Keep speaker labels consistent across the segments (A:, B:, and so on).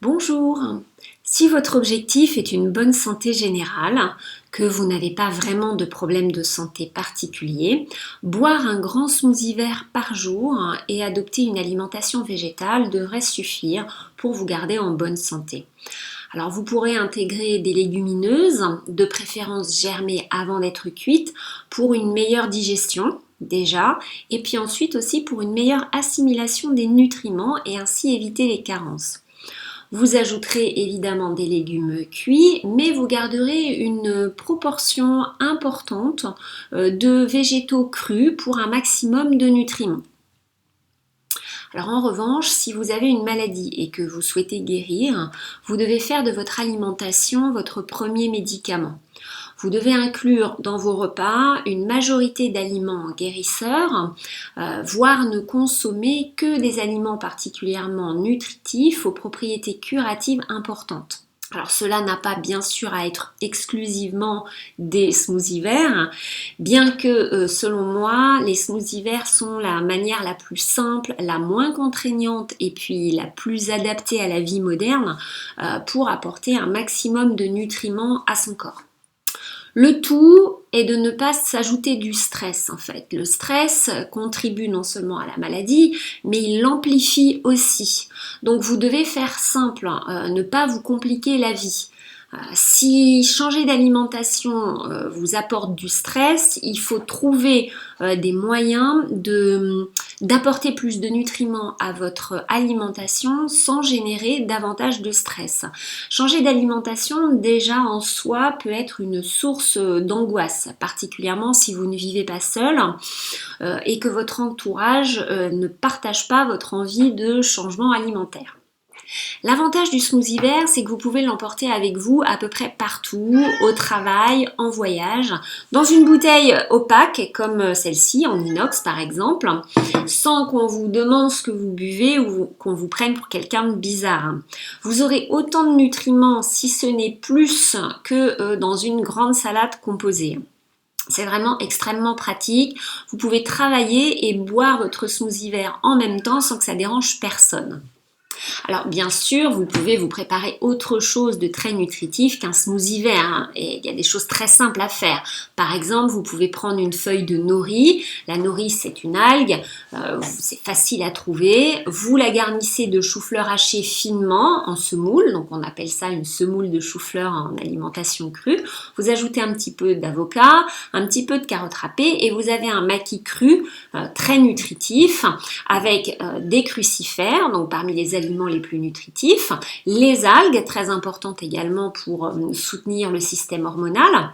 A: Bonjour. Si votre objectif est une bonne santé générale, que vous n'avez pas vraiment de problème de santé particulier, boire un grand smoothie vert par jour et adopter une alimentation végétale devrait suffire pour vous garder en bonne santé. Alors vous pourrez intégrer des légumineuses, de préférence germées avant d'être cuites, pour une meilleure digestion déjà, et puis ensuite aussi pour une meilleure assimilation des nutriments et ainsi éviter les carences. Vous ajouterez évidemment des légumes cuits, mais vous garderez une proportion importante de végétaux crus pour un maximum de nutriments. Alors en revanche, si vous avez une maladie et que vous souhaitez guérir, vous devez faire de votre alimentation votre premier médicament. Vous devez inclure dans vos repas une majorité d'aliments guérisseurs, voire ne consommer que des aliments particulièrement nutritifs aux propriétés curatives importantes. Alors cela n'a pas bien sûr à être exclusivement des smoothies verts, bien que selon moi les smoothies verts sont la manière la plus simple, la moins contraignante et puis la plus adaptée à la vie moderne pour apporter un maximum de nutriments à son corps. Le tout est de ne pas s'ajouter du stress en fait. Le stress contribue non seulement à la maladie, mais il l'amplifie aussi. Donc vous devez faire simple, ne pas vous compliquer la vie. Si changer d'alimentation vous apporte du stress, il faut trouver des moyens d'apporter plus de nutriments à votre alimentation sans générer davantage de stress. Changer d'alimentation déjà en soi peut être une source d'angoisse, particulièrement si vous ne vivez pas seul et que votre entourage ne partage pas votre envie de changement alimentaire. L'avantage du smoothie vert, c'est que vous pouvez l'emporter avec vous à peu près partout, au travail, en voyage, dans une bouteille opaque comme celle-ci, en inox par exemple, sans qu'on vous demande ce que vous buvez ou qu'on vous prenne pour quelqu'un de bizarre. Vous aurez autant de nutriments, si ce n'est plus, que dans une grande salade composée. C'est vraiment extrêmement pratique. Vous pouvez travailler et boire votre smoothie vert en même temps sans que ça dérange personne. Alors bien sûr, vous pouvez vous préparer autre chose de très nutritif qu'un smoothie vert, et il y a des choses très simples à faire. Par exemple, vous pouvez prendre une feuille de nori. La nori, c'est une algue, c'est facile à trouver. Vous la garnissez de chou-fleur haché finement en semoule, donc on appelle ça une semoule de chou-fleur en alimentation crue. Vous ajoutez un petit peu d'avocat, un petit peu de carottes râpées et vous avez un maquis cru très nutritif avec des crucifères, donc parmi les aliments les plus nutritifs, les algues, très importantes également pour soutenir le système hormonal.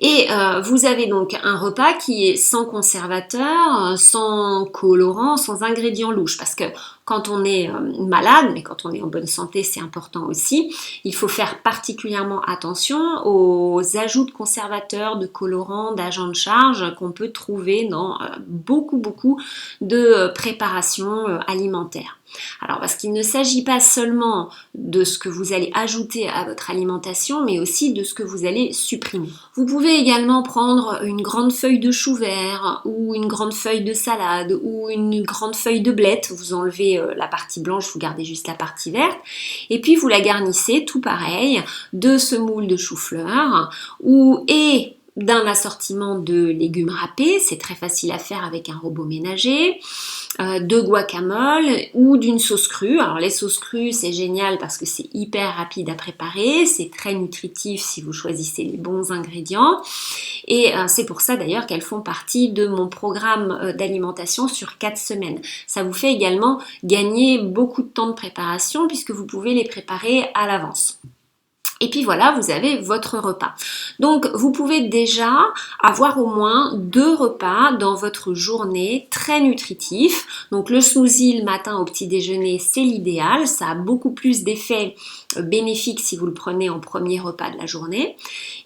A: Et vous avez donc un repas qui est sans conservateur, sans colorant, sans ingrédients louches, parce que quand on est malade, mais quand on est en bonne santé, c'est important aussi, il faut faire particulièrement attention aux ajouts de conservateurs, de colorants, d'agents de charge qu'on peut trouver dans beaucoup de préparations alimentaires. Alors parce qu'il ne s'agit pas seulement de ce que vous allez ajouter à votre alimentation, mais aussi de ce que vous allez supprimer. Vous pouvez également prendre une grande feuille de chou vert ou une grande feuille de salade ou une grande feuille de blette. Vous enlevez la partie blanche, vous gardez juste la partie verte et puis vous la garnissez tout pareil de semoule de chou-fleur et d'un assortiment de légumes râpés, c'est très facile à faire avec un robot ménager, de guacamole ou d'une sauce crue. Alors les sauces crues, c'est génial parce que c'est hyper rapide à préparer, c'est très nutritif si vous choisissez les bons ingrédients et c'est pour ça d'ailleurs qu'elles font partie de mon programme d'alimentation sur 4 semaines. Ça vous fait également gagner beaucoup de temps de préparation puisque vous pouvez les préparer à l'avance. Et puis voilà, vous avez votre repas. Donc vous pouvez déjà avoir au moins 2 repas dans votre journée très nutritifs. Donc le smoothie le matin au petit déjeuner, c'est l'idéal. Ça a beaucoup plus d'effets bénéfiques si vous le prenez en premier repas de la journée.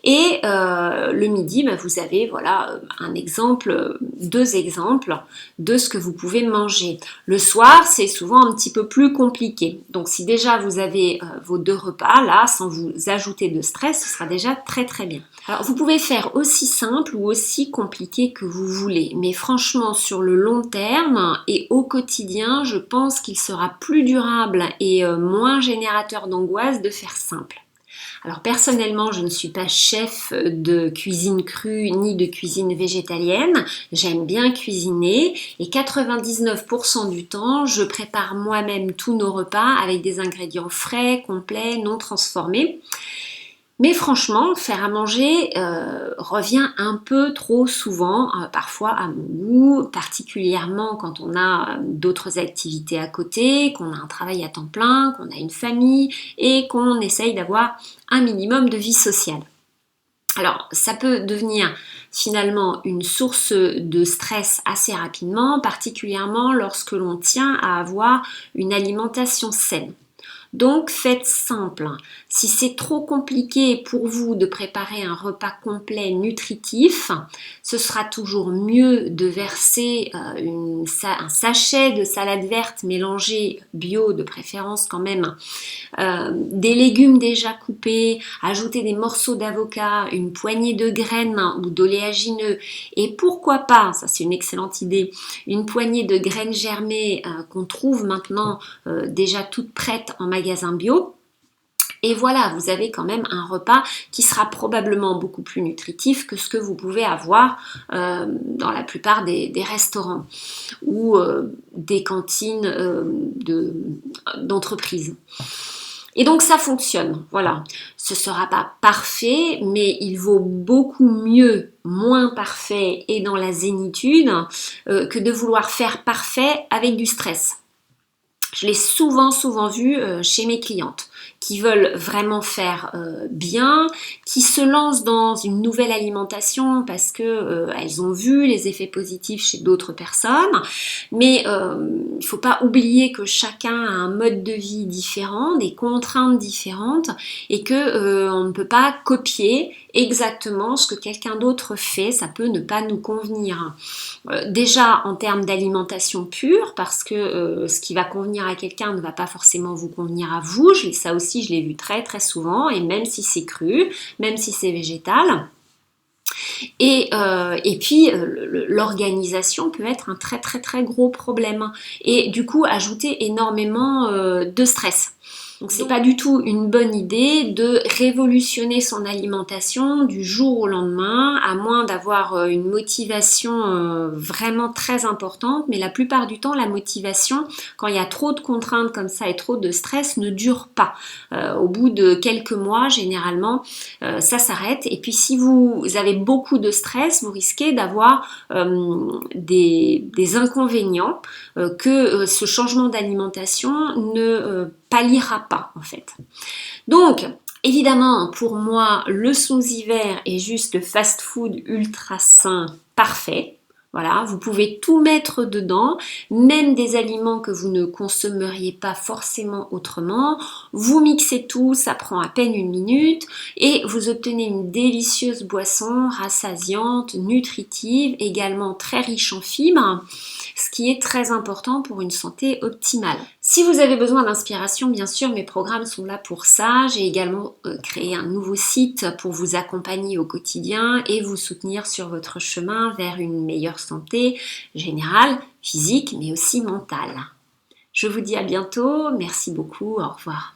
A: Et le midi, vous avez voilà un exemple, 2 exemples de ce que vous pouvez manger. Le soir, c'est souvent un petit peu plus compliqué. Donc si déjà vous avez vos 2 repas là, sans vous ajouter de stress, ce sera déjà très très bien. Alors vous pouvez faire aussi simple ou aussi compliqué que vous voulez, mais franchement sur le long terme et au quotidien, je pense qu'il sera plus durable et moins générateur d'angoisse de faire simple. Alors personnellement, je ne suis pas chef de cuisine crue ni de cuisine végétalienne. J'aime bien cuisiner et 99% du temps, je prépare moi-même tous nos repas avec des ingrédients frais, complets, non transformés. Mais franchement, faire à manger revient un peu trop souvent, parfois à mon goût, particulièrement quand on a d'autres activités à côté, qu'on a un travail à temps plein, qu'on a une famille et qu'on essaye d'avoir un minimum de vie sociale. Alors, ça peut devenir finalement une source de stress assez rapidement, particulièrement lorsque l'on tient à avoir une alimentation saine. Donc faites simple. Si c'est trop compliqué pour vous de préparer un repas complet nutritif, ce sera toujours mieux de verser un sachet de salade verte mélangée bio de préférence quand même, des légumes déjà coupés, ajouter des morceaux d'avocat, une poignée de graines ou d'oléagineux et pourquoi pas, ça c'est une excellente idée, une poignée de graines germées qu'on trouve maintenant déjà toutes prêtes en magasin bio. Et voilà, vous avez quand même un repas qui sera probablement beaucoup plus nutritif que ce que vous pouvez avoir dans la plupart des restaurants ou des cantines d'entreprise. Et donc ça fonctionne, voilà. Ce ne sera pas parfait, mais il vaut beaucoup mieux, moins parfait et dans la zénitude que de vouloir faire parfait avec du stress. Je l'ai souvent vu chez mes clientes qui veulent vraiment faire bien, qui se lancent dans une nouvelle alimentation parce que elles ont vu les effets positifs chez d'autres personnes. Mais il ne faut pas oublier que chacun a un mode de vie différent, des contraintes différentes et que on ne peut pas copier exactement ce que quelqu'un d'autre fait, ça peut ne pas nous convenir. Déjà en termes d'alimentation pure, parce que ce qui va convenir à quelqu'un ne va pas forcément vous convenir à vous, ça aussi je l'ai vu très très souvent, et même si c'est cru, même si c'est végétal. Et puis l'organisation peut être un très très très gros problème et du coup ajouter énormément de stress. Donc c'est pas du tout une bonne idée de révolutionner son alimentation du jour au lendemain, à moins d'avoir une motivation vraiment très importante, mais la plupart du temps la motivation, quand il y a trop de contraintes comme ça et trop de stress, ne dure pas. Au bout de quelques mois, généralement, ça s'arrête. Et puis si vous avez beaucoup de stress, vous risquez d'avoir des inconvénients que ce changement d'alimentation ne palliera pas en fait. Donc évidemment pour moi le smoothie vert est juste le fast-food ultra sain parfait. Voilà, vous pouvez tout mettre dedans, même des aliments que vous ne consommeriez pas forcément autrement. Vous mixez tout, ça prend à peine 1 minute et vous obtenez une délicieuse boisson rassasiante, nutritive, également très riche en fibres, ce qui est très important pour une santé optimale. Si vous avez besoin d'inspiration, bien sûr, mes programmes sont là pour ça. J'ai également créé un nouveau site pour vous accompagner au quotidien et vous soutenir sur votre chemin vers une meilleure santé générale, physique, mais aussi mentale. Je vous dis à bientôt. Merci beaucoup. Au revoir.